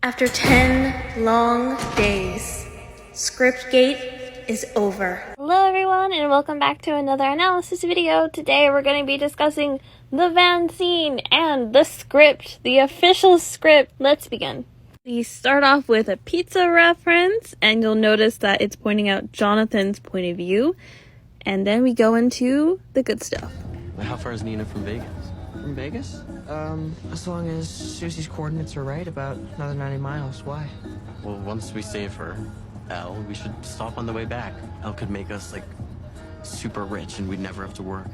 After 10 long days, Scriptgate is over. Hello everyone and welcome back to another analysis video. Today we're going to be discussing the van scene and the script, the official script. Let's begin. We start off with a pizza reference and you'll notice that it's pointing out Jonathan's point of view. And then we go into the good stuff. How far is Nina from Vegas? From Vegas? As long as Susie's coordinates are right, about another 90 miles. Why? Well, once we save her, Elle, we should stop on the way back. Elle could make us, super rich and we'd never have to work.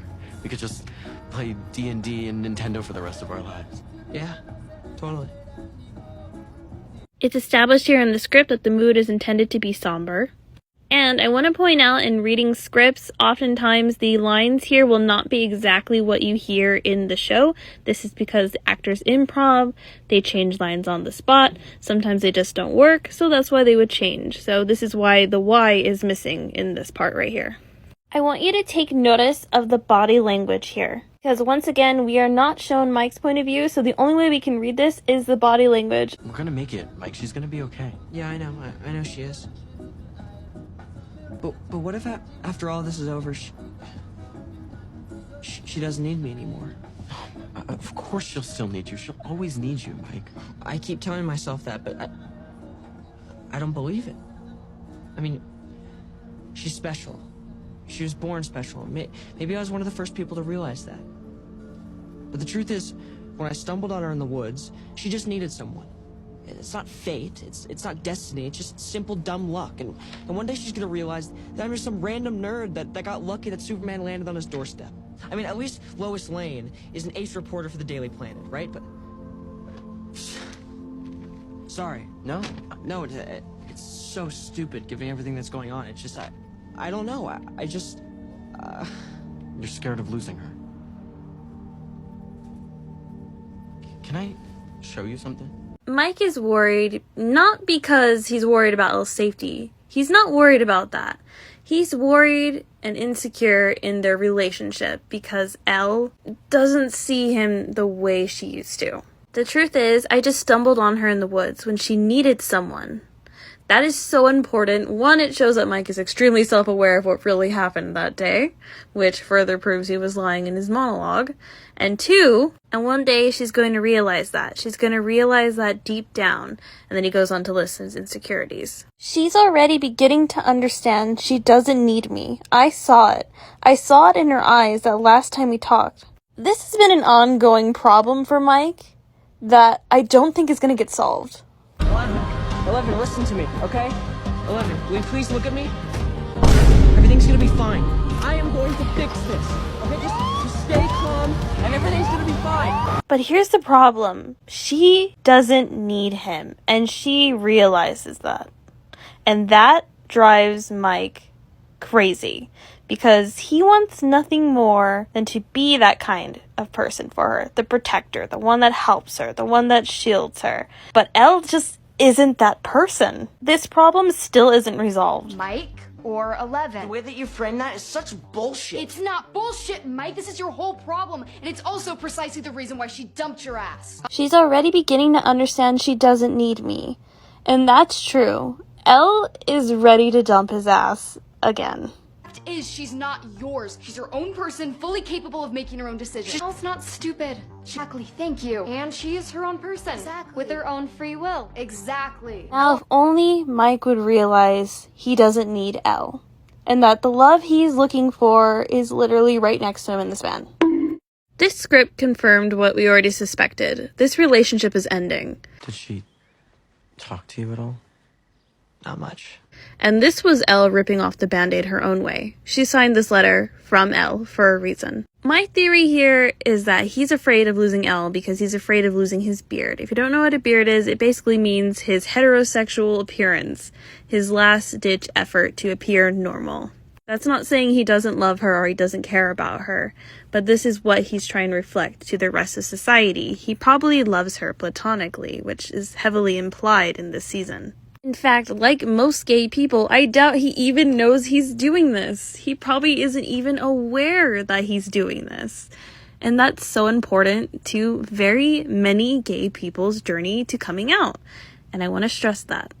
We could just play D&D and Nintendo for the rest of our lives. Yeah, totally. It's established here in the script that the mood is intended to be somber. And I want to point out, in reading scripts, oftentimes the lines here will not be exactly what you hear in the show. This is because the actors improv, they change lines on the spot, sometimes they just don't work, so that's why they would change. So this is why the Y is missing in this part right here. I want you to take notice of the body language here. Because once again, we are not shown Mike's point of view, so the only way we can read this is the body language. We're gonna make it, Mike. She's gonna be okay. Yeah, I know. I know she is. But what if after all this is over, she doesn't need me anymore? Of course she'll still need you. She'll always need you, Mike. I keep telling myself that, but I don't believe it. I mean, she's special. She was born special. Maybe I was one of the first people to realize that. But the truth is, when I stumbled on her in the woods, she just needed someone. It's not fate, it's not destiny, it's just simple dumb luck. And one day she's gonna realize that I'm just some random nerd that got lucky that Superman landed on his doorstep. I mean, at least Lois Lane is an ace reporter for the Daily Planet, right? But... Sorry. No? No, it's so stupid given everything that's going on. It's just, I don't know, I just... You're scared of losing her. Can I show you something? Mike is worried, not because he's worried about Elle's safety. He's not worried about that. He's worried and insecure in their relationship because Elle doesn't see him the way she used to. The truth is, I just stumbled on her in the woods when she needed someone. That is so important. One, it shows that Mike is extremely self-aware of what really happened that day, which further proves he was lying in his monologue. And two, and one day she's going to realize that. She's going to realize that deep down. And then he goes on to list his insecurities. She's already beginning to understand she doesn't need me. I saw it. I saw it in her eyes that last time we talked. This has been an ongoing problem for Mike that I don't think is going to get solved. 11, listen to me, okay? 11, will you please look at me? Everything's gonna be fine. I am going to fix this, okay? Just stay calm, and everything's gonna be fine. But here's the problem. She doesn't need him, and she realizes that. And that drives Mike crazy, because he wants nothing more than to be that kind of person for her. The protector, the one that helps her, the one that shields her. But Elle just isn't that person. This problem still isn't resolved. Mike or 11. The way that you frame that is such bullshit. It's not bullshit, Mike. This is your whole problem. And it's also precisely the reason why she dumped your ass. She's already beginning to understand she doesn't need me. And that's true. Elle is ready to dump his ass again. Fact is, she's not yours. She's her own person, fully capable of making her own decisions. Elle's not stupid. Exactly, thank you. And she is her own person. Exactly. With her own free will. Exactly. Now, if only Mike would realize he doesn't need Elle, and that the love he's looking for is literally right next to him in this van. This script confirmed what we already suspected. This relationship is ending. Did she talk to you at all? Not much. And this was Elle ripping off the Band-Aid her own way. She signed this letter from Elle for a reason. My theory here is that he's afraid of losing Elle because he's afraid of losing his beard. If you don't know what a beard is, it basically means his heterosexual appearance, his last-ditch effort to appear normal. That's not saying he doesn't love her or he doesn't care about her, but this is what he's trying to reflect to the rest of society. He probably loves her platonically, which is heavily implied in this season. In fact, like most gay people, I doubt he even knows he's doing this. He probably isn't even aware that he's doing this. And that's so important to very many gay people's journey to coming out. and I want to stress that.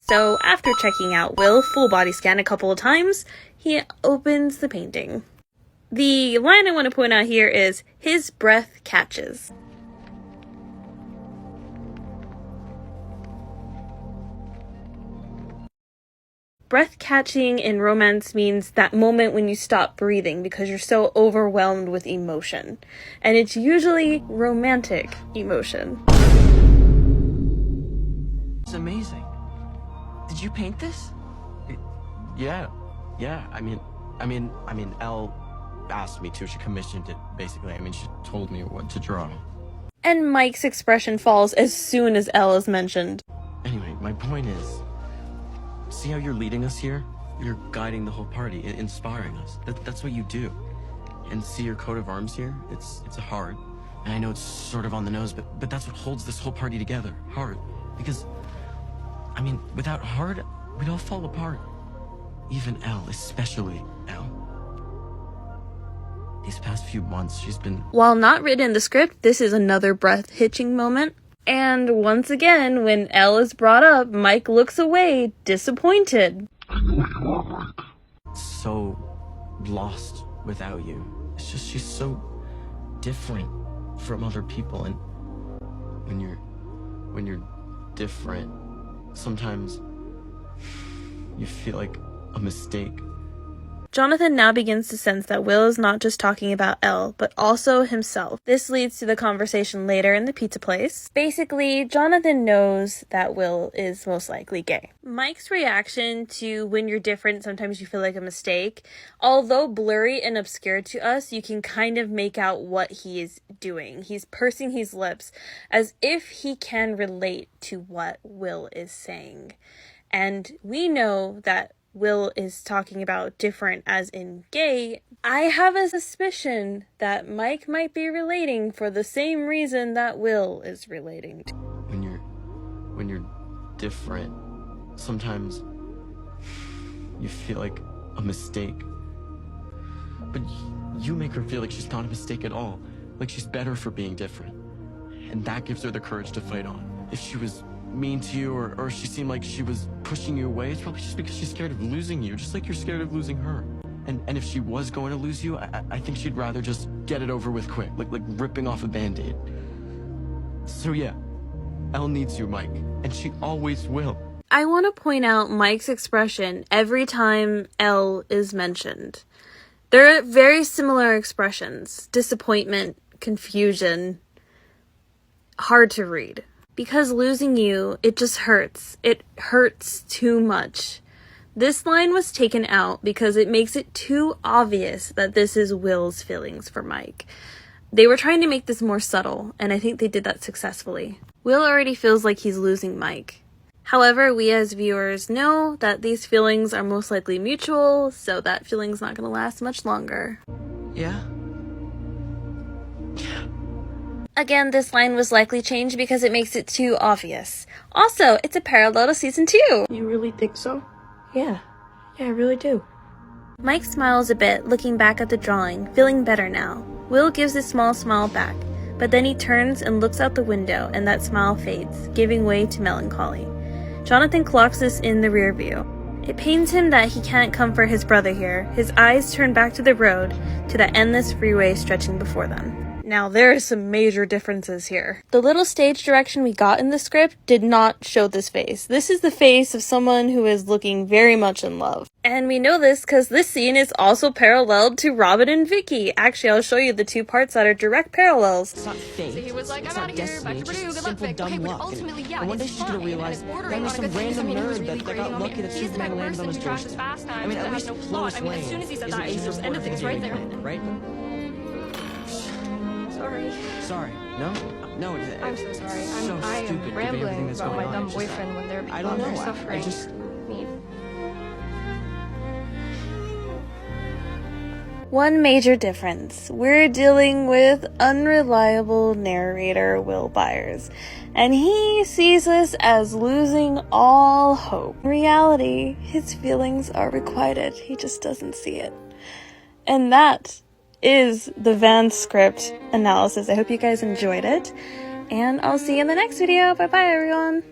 So after checking out Will full body scan a couple of times, he opens the painting. The line I want to point out here is, his breath catches. Breath catching in romance means that moment when you stop breathing because you're so overwhelmed with emotion. And it's usually romantic emotion. It's amazing. Did you paint this? Yeah. I mean, Elle asked me to. She commissioned it, basically. I mean, she told me what to draw. And Mike's expression falls as soon as Elle is mentioned. Anyway, my point is, see how you're leading us here? You're guiding the whole party, inspiring us. That's what you do. And see your coat of arms here? It's a heart. And I know it's sort of on the nose, but that's what holds this whole party together. Heart. Because, I mean, without heart, we'd all fall apart. Even Elle, especially Elle. These past few months, she's been... While not written in the script, this is another breath-hitching moment. And once again, when Elle is brought up, Mike looks away, disappointed. I know you are, Mike. So lost without you. It's just she's so different from other people, and when you're different, sometimes you feel like a mistake. Jonathan now begins to sense that Will is not just talking about Elle, but also himself. This leads to the conversation later in the pizza place. Basically, Jonathan knows that Will is most likely gay. Mike's reaction to when you're different, sometimes you feel like a mistake. Although blurry and obscure to us, you can kind of make out what he is doing. He's pursing his lips as if he can relate to what Will is saying. And we know that Will is talking about different as in gay. I have a suspicion that Mike might be relating for the same reason that Will is relating to. When you're different, sometimes you feel like a mistake. But you make her feel like she's not a mistake at all. Like she's better for being different. And that gives her the courage to fight on. If she was mean to you or she seemed like she was pushing you away, it's probably just because she's scared of losing you, just like you're scared of losing her. And if she was going to lose you, I think she'd rather just get it over with quick, like ripping off a band-aid. So yeah, Elle needs you, Mike, and she always will. I want to point out Mike's expression every time Elle is mentioned. They're very similar expressions. Disappointment, confusion, hard to read. Because losing you, it just hurts. It hurts too much. This line was taken out because it makes it too obvious that this is Will's feelings for Mike. They were trying to make this more subtle, and I think they did that successfully. Will already feels like he's losing Mike. However, we as viewers know that these feelings are most likely mutual, so that feeling's not going to last much longer. Yeah? Again, this line was likely changed because it makes it too obvious. Also, it's a parallel to season 2. You really think so? Yeah, I really do. Mike smiles a bit, looking back at the drawing, feeling better now. Will gives a small smile back, but then he turns and looks out the window, and that smile fades, giving way to melancholy. Jonathan clocks this in the rear view. It pains him that he can't comfort his brother here. His eyes turn back to the road, to that endless freeway stretching before them. Now, there are some major differences here. The little stage direction we got in the script did not show this face. This is the face of someone who is looking very much in love. And we know this because this scene is also paralleled to Robin and Vicky. Actually, I'll show you the two parts that are direct parallels. It's not fate. So he was like, it's I'm not out of here, destiny. back to It's Purdue, just good luck, simple Vic. dumb Okay, but luck. ultimately, yeah, And one day it's she's gonna fine, and realize it's bordering that was on a some good thing. random I mean, he was nerd really that grating got on lucky me. that He's the Superman type of landed on person his who trashes doorstep. fast times I mean, that at has least no plot. Lois I mean, as Lane soon as he said is that, an it's just end of things right there. right? Sorry. Sorry. No? No. I'm so sorry. So I stupid am given rambling everything that's about my going on. dumb It's just- boyfriend when there are I people don't out there know. suffering. I just... Me. One major difference. We're dealing with unreliable narrator Will Byers, and he sees this as losing all hope. In reality, his feelings are requited. He just doesn't see it. And that is the Van script analysis. I hope you guys enjoyed it, and I'll see you in the next video. Bye bye, everyone.